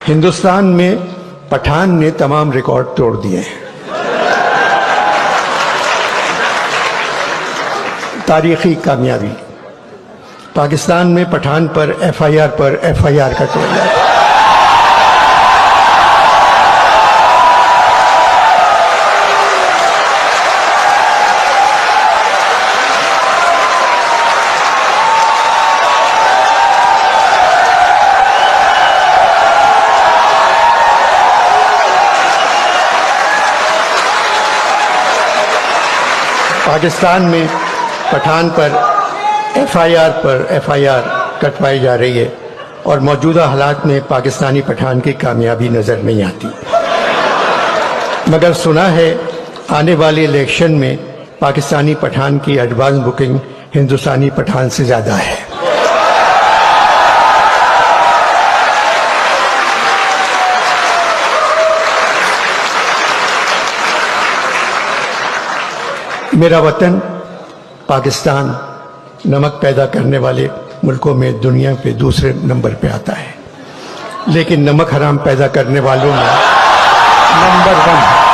हिंदुस्तान में पठान ने तमाम रिकॉर्ड तोड़ दिए हैं। तारीखी कामयाबी, पाकिस्तान में पठान पर एफआईआर कटवाई जाती है। पाकिस्तान में पठान पर एफआईआर कटवाई जा रही है और मौजूदा हालात में पाकिस्तानी पठान की कामयाबी नज़र नहीं आती। मगर सुना है आने वाले इलेक्शन में पाकिस्तानी पठान की एडवांस बुकिंग हिंदुस्तानी पठान से ज़्यादा है। मेरा वतन पाकिस्तान नमक पैदा करने वाले मुल्कों में दुनिया पे दूसरे नंबर पे आता है, लेकिन नमक हराम पैदा करने वालों में नंबर 1 है।